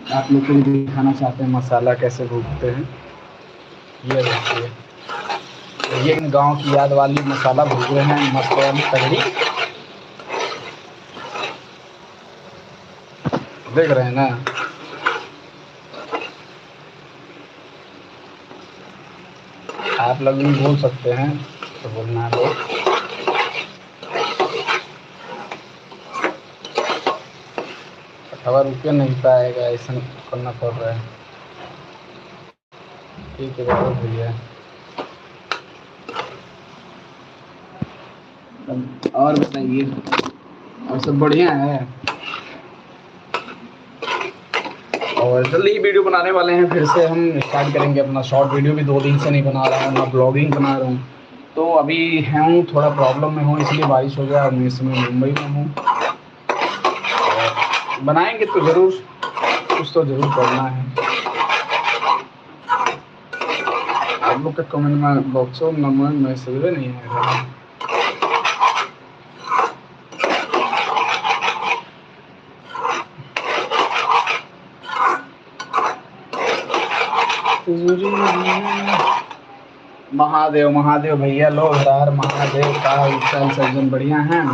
आप लोग को भी दिखाना चाहते हैं मसाला कैसे भूनते हैं। ये देखिए, ये गांव की याद वाली मसाला भून रहे हैं, मस्त वाली तगड़ी। देख रहे हैं ना। आप लोग भी बोल सकते हैं तो बोलना है तो। खबर रुके नहीं पाएगा, ऐसा करना पड़ रहा है। ठीक है बहुत भैया। और बताइए, और सब बढ़िया है। और जल्दी ही वीडियो बनाने वाले हैं, फिर से हम स्टार्ट करेंगे अपना शॉर्ट वीडियो भी। 2 दिन से नहीं बना रहा हूँ, ना ब्लॉगिंग बना रहा हूँ। तो अभी हूँ थोड़ा प्रॉब्लम में हूँ, इसलिए बारिश हो गया और मैं इस समय मुंबई में हूँ। बनाएंगे तो ज़रूर, कुछ तो ज़रूर करना है। आप लोग का कमेंट में बॉक्स और नंबर मैसेज भी नहीं है। महादेव महादेव भैया, लो हर महादेव का उत्साह सज्जन बढ़िया हैं।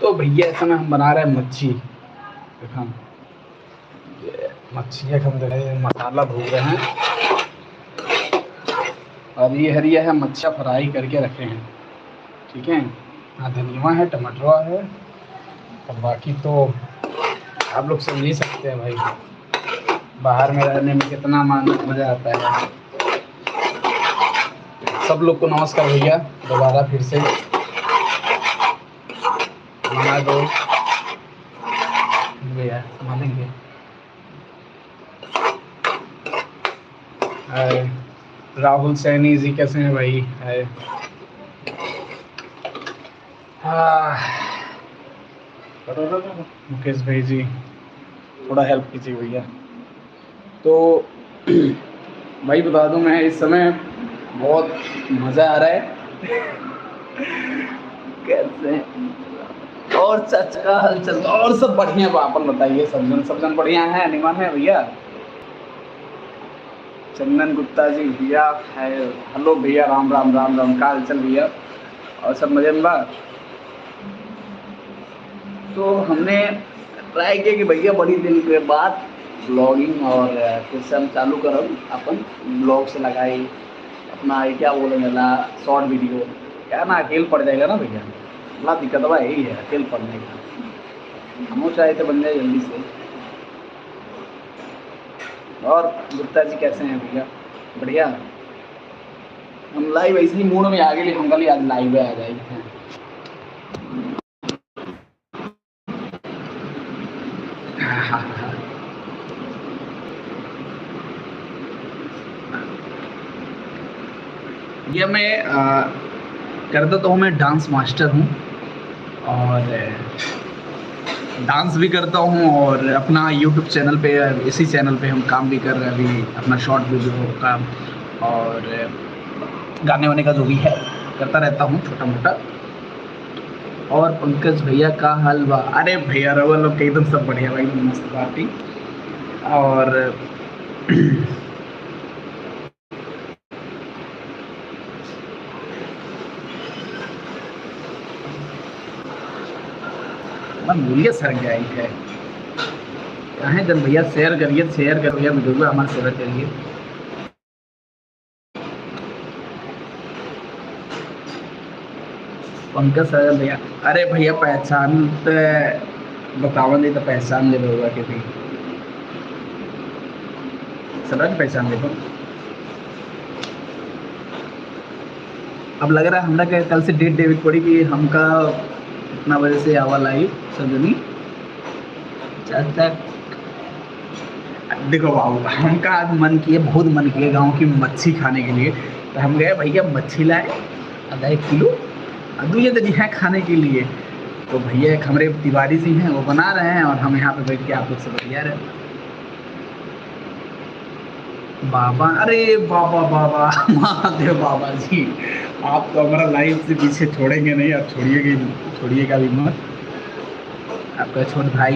तो भैया इस समय हम बना रहे हैं मच्छी। देखा मच्छी हम दे रहे हैं, मसाला भून रहे हैं। और ये हरिया है मच्छा फ्राई करके रखे हैं, ठीक है। हाँ धनिया है, टमाटर है, और बाकी तो आप लोग समझ ही सकते हैं भाई, बाहर में रहने में कितना मज़ा आता है। सब लोग को नमस्कार भैया, दोबारा फिर से दो भैया संभालेंगे। राहुल सैनी जी कैसे हैं भाई? है मुकेश भाई जी, थोड़ा हेल्प कीजिए भैया। तो भाई बता दूं, मैं इस समय बहुत मज़ा आ रहा है। कैसे और चाचा का हलचल और सब बढ़िया। अपन बताइए, सब जन बढ़िया है, निमान है भैया। चंदन गुप्ता जी भैया है, हेलो भैया, राम राम राम राम, का हलचल भैया? और सब मजे में बात। तो हमने ट्राई किया कि भैया बड़ी दिन के बाद ब्लॉगिंग और फिर से हम चालू करब अपन ब्लॉग से लगाई अपना ये क्या बोले मेला शॉर्ट वीडियो। क्या ना अकेले पड़ जाएगा ना भैया, बड़ा दिक्कत बा यही है अकेले पढ़ने का। हम चाहे तो बन जाए जल्दी से। और गुप्ता जी कैसे हैं भैया? बढ़िया। हम लाइव ऐसे ही मूड में आ गए, हम कल आज लाइव आ जाए हैं। ये मैं करता तो हूँ, मैं डांस मास्टर हूँ और डांस भी करता हूँ, और अपना यूट्यूब चैनल पे, इसी चैनल पे हम काम भी कर रहे हैं अभी, अपना शॉर्ट वीडियो का और गाने वाने का जो भी है करता रहता हूँ छोटा मोटा। और पंकज भैया का हाल बा? अरे भैया रवा लोग एकदम सब बढ़िया भाई, मस्त पार्टी। और बोलिए सर क्या है कहें जन भैया, शेयर करिए वीडियो हमारे शेयर करिए। पंकज सर भैया, अरे भैया पहचान तो बतावा नहीं तो पहचान ले होगा कि भी सर पहचान ले। अब लग रहा है हमरा के कल से डेट डेबिट पड़ी कि हमका इतना वजह से आवा लाइव सजनी चाचा। देखो बाबू, हमका आज मन किए, बहुत मन किए गांव की मच्छी खाने के लिए। तो हम गए भैया मच्छी लाए आधा 1 किलो, दो ये तो है खाने के लिए। तो भैया एक हमारे तिवारी जी हैं, वो बना रहे हैं और हम यहाँ पे बैठ के आप लोग से बतिया रहे। बाबा, अरे बाबा बाबा महादेव बाबा जी, आप तो हमारा लाइफ से पीछे छोड़ेंगे नहीं, आप छोड़िएगा भी मत। आपका छोट भाई